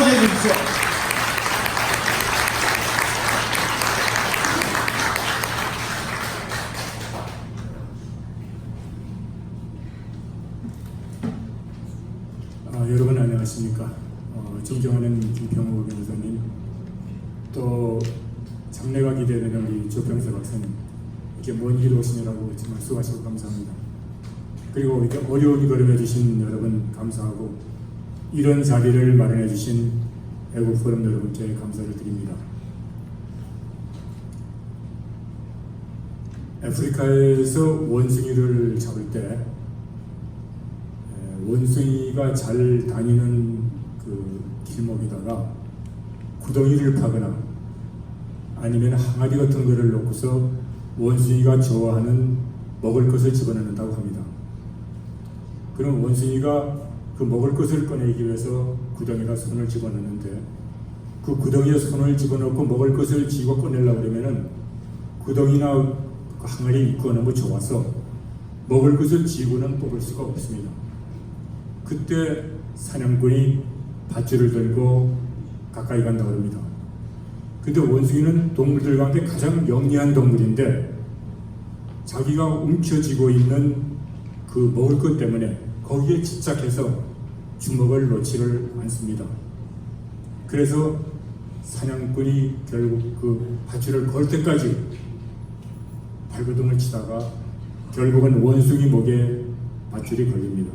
맞이해 주십시오. 여러분 안녕하십니까. 존경하는 김평호 변호사님, 또 장래가 기대되는 우리 조평세 박사님, 이렇게 먼 길 오시느라고 정말 수고하시고 감사합니다. 그리고 이렇게 어려운 걸음해 주신 여러분 감사하고, 이런 자리를 마련해 주신 애국포럼 여러분께 감사를 드립니다. 아프리카에서 원숭이를 잡을 때 원숭이가 잘 다니는 그 길목에다가 구덩이를 파거나 아니면 항아리 같은 거를 놓고서 원숭이가 좋아하는 먹을 것을 집어넣는다고 합니다. 그럼 원숭이가 그 먹을 것을 꺼내기 위해서 구덩이에다 손을 집어넣는데, 그 구덩이에 손을 집어넣고 먹을 것을 쥐고 꺼내려고 그러면은 구덩이나 그 항아리 입구가 너무 좋아서 먹을 것을 쥐고는 뽑을 수가 없습니다. 그때 사냥꾼이 밧줄을 들고 가까이 간다고 합니다. 근데 원숭이는 동물들 가운데 가장 영리한 동물인데, 자기가 움켜쥐고 있는 그 먹을 것 때문에 거기에 집착해서 주먹을 놓지를 않습니다. 그래서 사냥꾼이 결국 그 밧줄을 걸 때까지 발버둥을 치다가 결국은 원숭이 목에 밧줄이 걸립니다.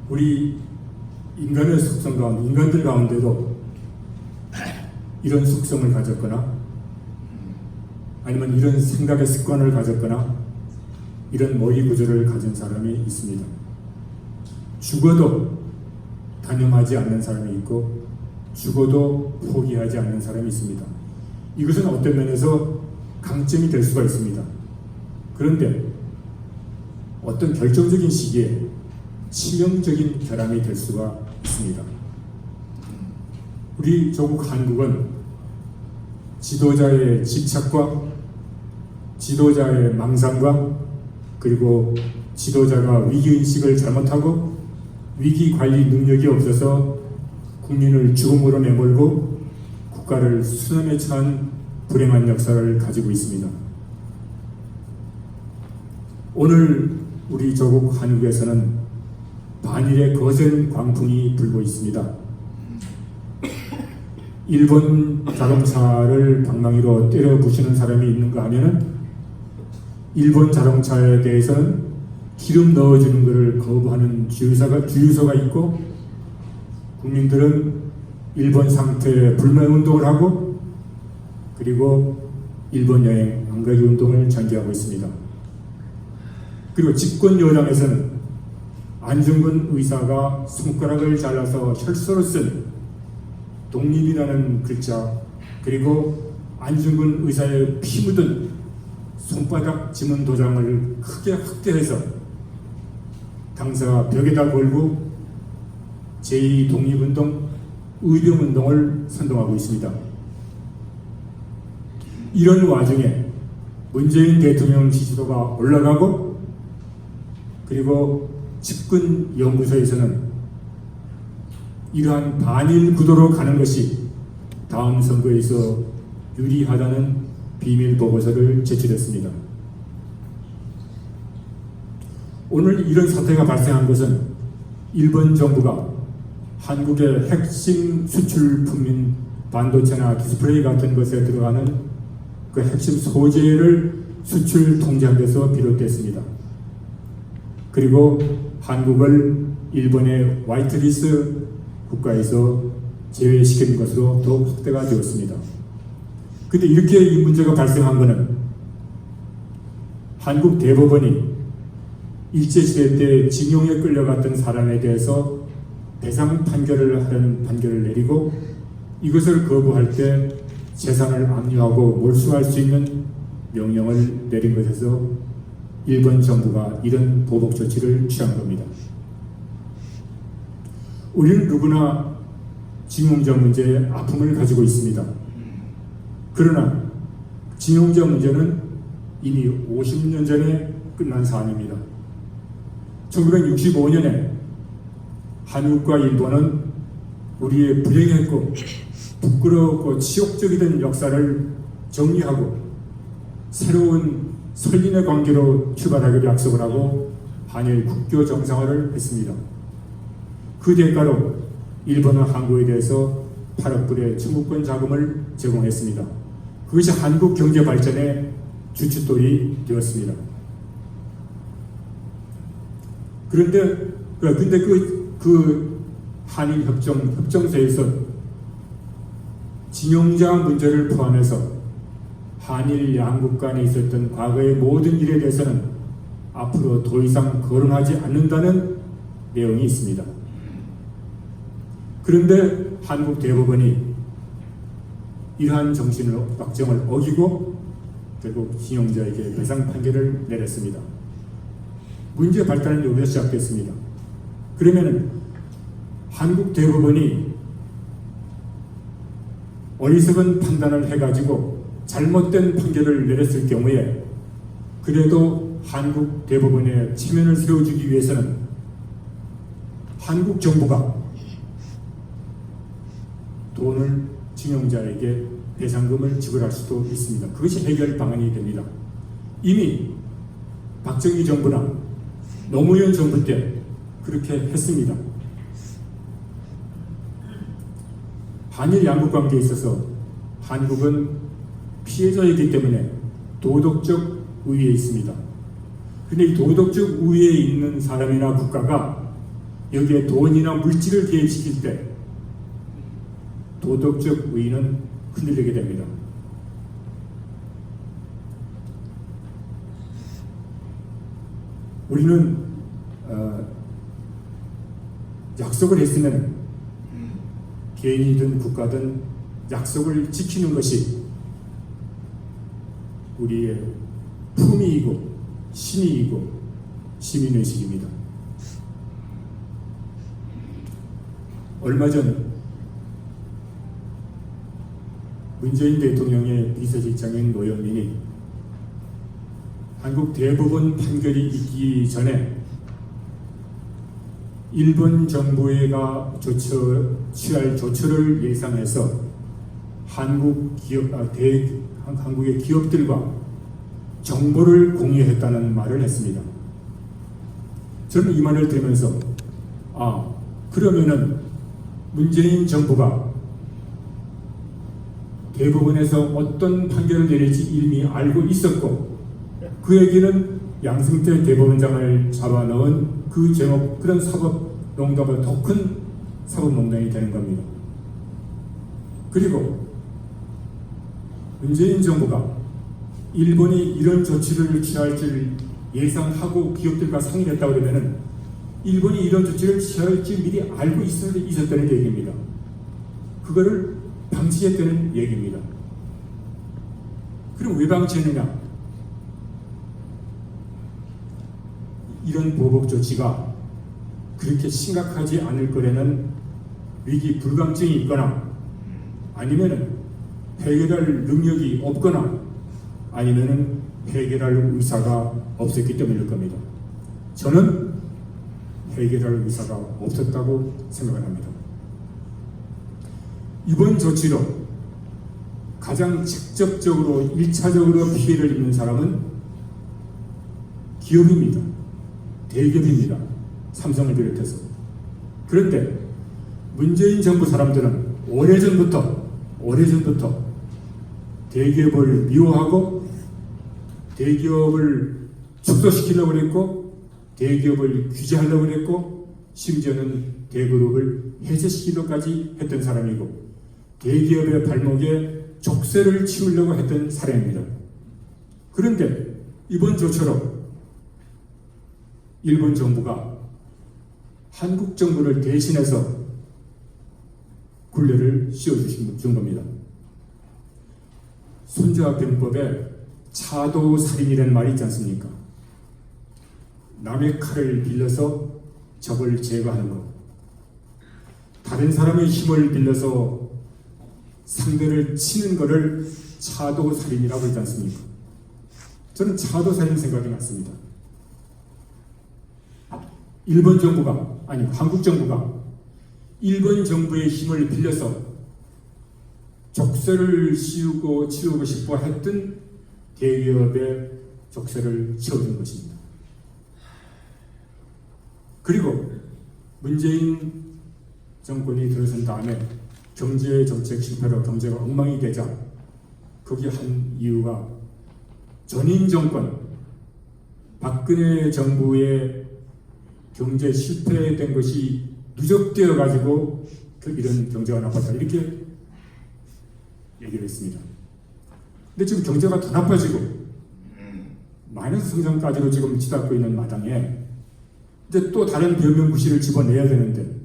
우리 인간의 속성 가운데, 인간들 가운데도 이런 속성을 가졌거나 아니면 이런 생각의 습관을 가졌거나 이런 머리 구조를 가진 사람이 있습니다. 죽어도 단념하지 않는 사람이 있고 죽어도 포기하지 않는 사람이 있습니다. 이것은 어떤 면에서 강점이 될 수가 있습니다. 그런데 어떤 결정적인 시기에 치명적인 결함이 될 수가 있습니다. 우리 조국 한국은 지도자의 집착과 지도자의 망상과 그리고 지도자가 위기인식을 잘못하고 위기관리 능력이 없어서 국민을 죽음으로 내몰고 국가를 수난에 처한 불행한 역사를 가지고 있습니다. 오늘 우리 조국 한국에서는 반일의 거센 광풍이 불고 있습니다. 일본 자동차를 방망이로 때려 부시는 사람이 있는가 하면은, 일본 자동차에 대해서는 기름 넣어주는 것을 거부하는 주유소가 있고, 국민들은 일본 상태에 불매운동을 하고, 그리고 일본 여행 안 가기 운동을 전개하고 있습니다. 그리고 집권 여당에서는 안중근 의사가 손가락을 잘라서 혈서로 쓴 독립이라는 글자, 그리고 안중근 의사의 피 묻은 손바닥 지문 도장을 크게 확대해서 당사 벽에다 걸고 제2독립운동, 의병운동을 선동하고 있습니다. 이런 와중에 문재인 대통령 지지도가 올라가고, 그리고 집권 연구소에서는 이러한 반일 구도로 가는 것이 다음 선거에서 유리하다는 비밀 보고서를 제출했습니다. 오늘 이런 사태가 발생한 것은 일본 정부가 한국의 핵심 수출품인 반도체나 디스플레이 같은 것에 들어가는 그 핵심 소재를 수출 통제한 데서 비롯됐습니다. 그리고 한국을 일본의 화이트리스트 국가에서 제외시킨 것으로 더욱 확대가 되었습니다. 근데 이렇게 이 문제가 발생한 것은 한국 대법원이 일제시대 때 징용에 끌려갔던 사람에 대해서 배상 판결을 하는 판결을 내리고, 이것을 거부할 때 재산을 압류하고 몰수할 수 있는 명령을 내린 것에서 일본 정부가 이런 보복 조치를 취한 겁니다. 우리는 누구나 징용자 문제에 아픔을 가지고 있습니다. 그러나 징용자 문제는 이미 50년 전에 끝난 사안입니다. 1965년에 한국과 일본은 우리의 불행했고 부끄럽고 치욕적이던 역사를 정리하고 새로운 설린의 관계로 출발하기로 약속을 하고 한일 국교 정상화를 했습니다. 그 대가로 일본은 한국에 대해서 8억 불의 청구권 자금을 제공했습니다. 그것이 한국 경제 발전의 주춧돌이 되었습니다. 근데 그 한일 협정서에서 징용자 문제를 포함해서 한일 양국 간에 있었던 과거의 모든 일에 대해서는 앞으로 더 이상 거론하지 않는다는 내용이 있습니다. 그런데 한국 대법원이 이러한 확정을 어기고 결국 징용자에게 배상 판결을 내렸습니다. 문제 발단은 여기서 시작됐습니다. 그러면 한국 대법원이 어리석은 판단을 해가지고 잘못된 판결을 내렸을 경우에 그래도 한국 대법원의 체면을 세워주기 위해서는 한국 정부가 돈을 징용자에게 배상금을 지불할 수도 있습니다. 그것이 해결 방안이 됩니다. 이미 박정희 정부나 노무현 정부 때 그렇게 했습니다. 한일 양국 관계에 있어서 한국은 피해자이기 때문에 도덕적 우위에 있습니다. 그런데 이 도덕적 우위에 있는 사람이나 국가가 여기에 돈이나 물질을 개입시킬 때 도덕적 우위는 흔들리게 됩니다. 우리는 약속을 했으면 개인이든 국가든 약속을 지키는 것이 우리의 품위이고 신의이고 시민의식입니다. 얼마 전 문재인 대통령의 비서실장인 노영민이 한국 대법원 판결이 있기 전에 일본 정부가 취할 조처를 예상해서 한국의 기업들과 정보를 공유했다는 말을 했습니다. 저는 이 말을 들으면서 그러면은 문재인 정부가 대법원에서 어떤 판결을 내릴지 이미 알고 있었고 그에게는 양승태 대법원장을 잡아넣은 그 제목, 그런 사법농단보다 더 큰 사법농단이 되는 겁니다. 그리고 문재인 정부가 일본이 이런 조치를 취할 줄 예상하고 기업들과 상의를 했다고 그러면 일본이 이런 조치를 취할지 미리 알고 있었다는 얘기입니다. 그거를 방치했다는 얘기입니다. 그럼 왜 방치했느냐? 이런 보복 조치가 그렇게 심각하지 않을 거라는 위기 불감증이 있거나 아니면은 해결할 능력이 없거나 아니면은 해결할 의사가 없었기 때문일 겁니다. 저는 해결할 의사가 없었다고 생각을 합니다. 이번 조치로 가장 직접적으로 1차적으로 피해를 입는 사람은 기업입니다. 대기업입니다. 삼성을 비롯해서. 그런데 문재인 정부 사람들은 오래전부터 대기업을 미워하고 대기업을 축소시키려고 했고 대기업을 규제하려고 했고 심지어는 대그룹을 해체시키려고까지 했던 사람이고 대기업의 발목에 족쇄를 치우려고 했던 사람입니다. 그런데 이번 조처로 일본 정부가 한국 정부를 대신해서 굴레를 씌워준 겁니다. 손자병법에 차도살인이라는 말이 있지 않습니까? 남의 칼을 빌려서 적을 제거하는 것, 다른 사람의 힘을 빌려서 상대를 치는 것을 차도살인이라고 하지 않습니까? 저는 차도살인 생각이 났습니다. 일본 정부가, 아니 한국 정부가 일본 정부의 힘을 빌려서 족쇄를 치우고 싶어 했던 대기업의 족쇄를 치워준 것입니다. 그리고 문재인 정권이 들어선 다음에 경제 정책 실패로 경제가 엉망이 되자 거기 한 이유가 전임 정권 박근혜 정부의 경제 실패된 것이 누적되어 가지고 이런 경제가 나빴다 이렇게 얘기를 했습니다. 근데 지금 경제가 더 나빠지고 마이너스 성장까지로 지금 치닫고 있는 마당에 이제 또 다른 변명구실을 집어내야 되는데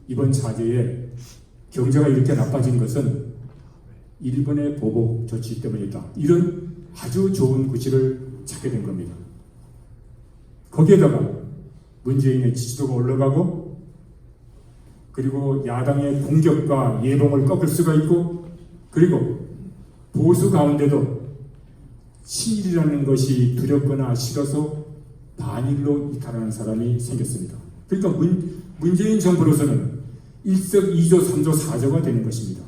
이번 차제에 경제가 이렇게 나빠진 것은 일본의 보복 조치 때문이다. 이런 아주 좋은 구실을 찾게 된 겁니다. 거기에다가 문재인의 지지도가 올라가고 그리고 야당의 공격과 예봉을 꺾을 수가 있고 그리고 보수 가운데도 친일이라는 것이 두렵거나 싫어서 반일로 이탈하는 사람이 생겼습니다. 그러니까 문재인 정부로서는 일석이조, 삼조, 사조가 되는 것입니다.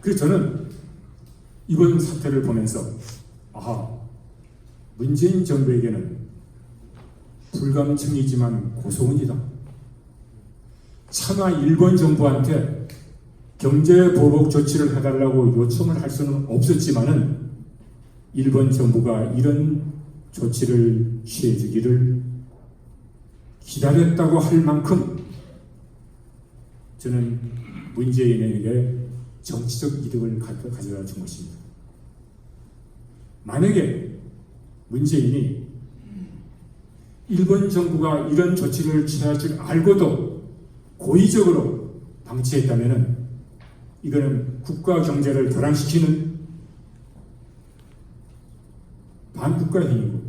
그래서 저는 이번 사태를 보면서 문재인 정부에게는 불감증이지만 고소운이다. 차마 일본 정부한테 경제 보복 조치를 해달라고 요청을 할 수는 없었지만은 일본 정부가 이런 조치를 취해주기를 기다렸다고 할 만큼 저는 문재인에게 정치적 이득을 가져다 준 것입니다. 만약에 문재인이 일본 정부가 이런 조치를 취할 줄 알고도 고의적으로 방치했다면 이거는 국가 경제를 벼랑시키는 반국가 행위고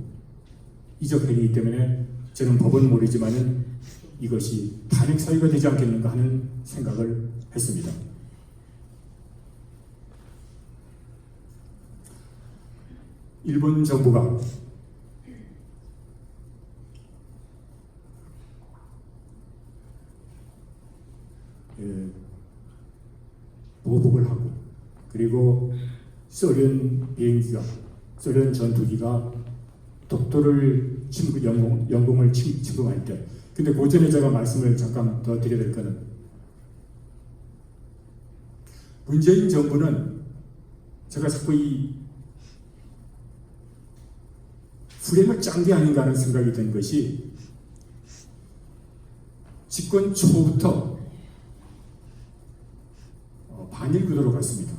이적 행위이기 때문에 저는 법은 모르지만은 이것이 탄핵 사유가 되지 않겠는가 하는 생각을 했습니다. 일본 정부가 보복을 하고 그리고 소련 비행기가 소련 전투기가 독도를 영공을 침공할 때 근데 그 전에 제가 말씀을 잠깐 더 드려야 될 거는 문재인 정부는 제가 자꾸 이 프레임을 짠 게 아닌가 하는 생각이 든 것이 집권 초부터 반일 구도로 갔습니다.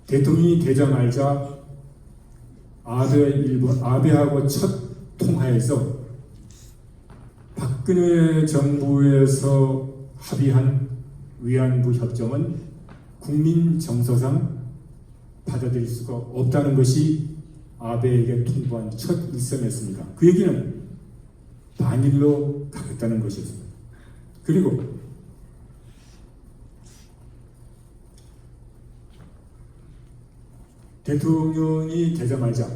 대통령이 되자마자 아베하고 첫 통화에서 박근혜 정부에서 합의한 위안부 협정은 국민 정서상 받아들일 수가 없다는 것이 아베에게 통보한 첫 일성이었습니다. 그 얘기는 반일로 가겠다는 것이었습니다. 그리고 대통령이 되자마자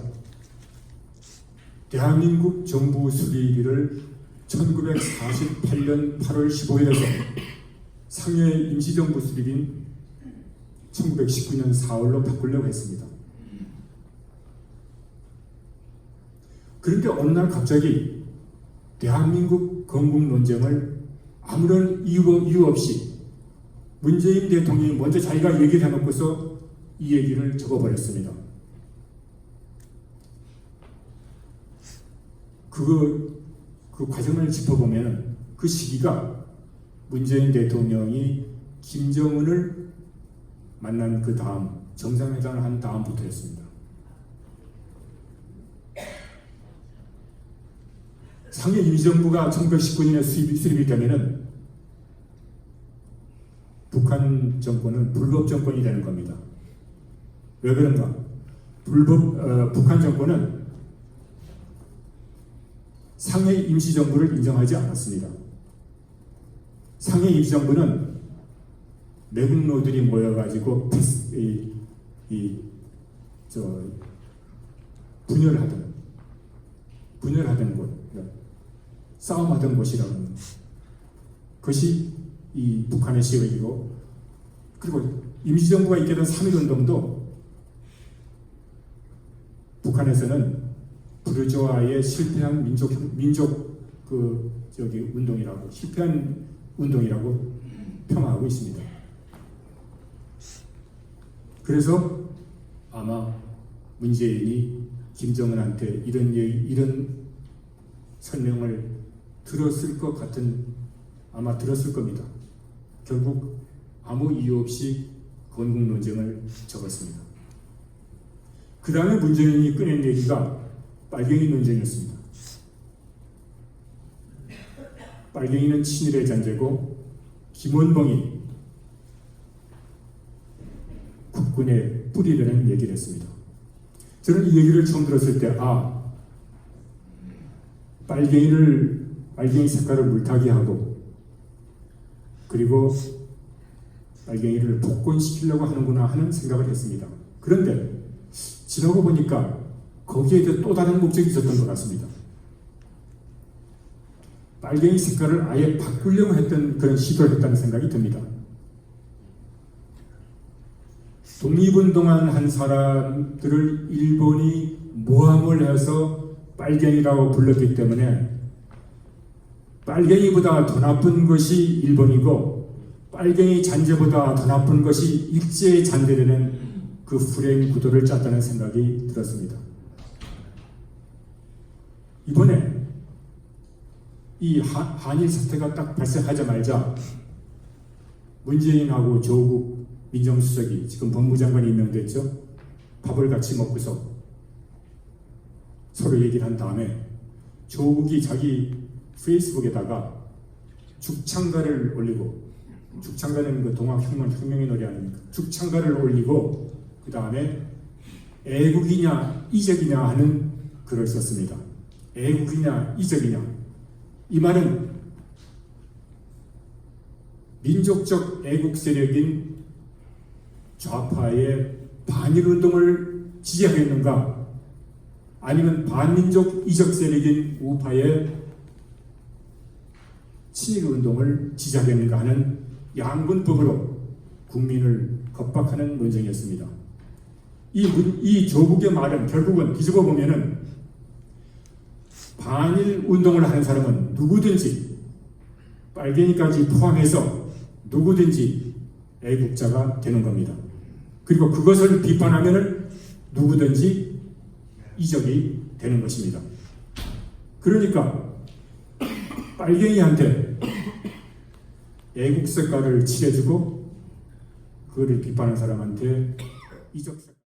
대한민국 정부 수립일을 1948년 8월 15일에서 상해 임시정부 수립인 1919년 4월로 바꾸려고 했습니다. 그런데 어느 날 갑자기 대한민국 건국 논쟁을 아무런 이유 없이 문재인 대통령이 먼저 자기가 얘기를 해놓고서 이 얘기를 적어버렸습니다. 그 과정을 짚어보면 그 시기가 문재인 대통령이 김정은을 만난 그 다음 정상회담을 한 다음부터였습니다. 상해 임시정부가 1919년에 수립이 되면은 북한 정권은 불법 정권이 되는 겁니다. 왜 그런가? 북한 정권은 상해 임시정부를 인정하지 않았습니다. 상해 임시정부는 매국노들이 모여가지고 분열하던 곳, 싸움하던 곳이라고 합니다. 그것이 이 북한의 시각이고, 그리고 임시정부가 있게 된 3.1운동도 북한에서는 부르주아의 실패한 민족 운동이라고, 실패한 운동이라고 평가하고 있습니다. 그래서 아마 문재인이 김정은한테 이런 설명을 들었을 것 같은, 아마 들었을 겁니다. 결국 아무 이유 없이 건국 논쟁을 접었습니다. 그 다음에 문재인이 꺼낸 얘기가 빨갱이 논쟁이었습니다. 빨갱이는 친일의 잔재고 김원봉이 국군의 뿌리라는 얘기를 했습니다. 저는 이 얘기를 처음 들었을 때 빨갱이 색깔을 물타기 하고, 그리고 빨갱이를 복권시키려고 하는구나 하는 생각을 했습니다. 그런데 지나고 보니까 거기에 또 다른 목적이 있었던 것 같습니다. 빨갱이 색깔을 아예 바꾸려고 했던 그런 시도를 했다는 생각이 듭니다. 독립운동한 한 사람들을 일본이 모함을 해서 빨갱이라고 불렀기 때문에 빨갱이보다 더 나쁜 것이 일본이고 빨갱이 잔재보다 더 나쁜 것이 일제의 잔재되는 그 프레임 구도를 짰다는 생각이 들었습니다. 이번에 이 한일 사태가 딱 발생하자마자 문재인하고 조국 민정수석이, 지금 법무장관이 임명됐죠, 밥을 같이 먹고서 서로 얘기를 한 다음에 조국이 자기 페이스북에다가 죽창가를 올리고, 죽창가는 그 동학혁명의 노래 아닙니까? 죽창가를 올리고 그 다음에 애국이냐 이적이냐 하는 글을 썼습니다. 애국이냐 이적이냐, 이 말은 민족적 애국 세력인 좌파의 반일운동을 지지하겠는가, 아니면 반민족 이적 세력인 우파의 친일운동을 지지하겠는가 하는 양분법으로 국민을 겁박하는 논쟁이었습니다. 이 조국의 말은 결국은 뒤집어 보면은 반일 운동을 하는 사람은 누구든지, 빨갱이까지 포함해서 누구든지 애국자가 되는 겁니다. 그리고 그것을 비판하면은 누구든지 이적이 되는 것입니다. 그러니까 빨갱이한테 애국 색깔을 칠해주고 그를 비판하는 사람한테 이적 색깔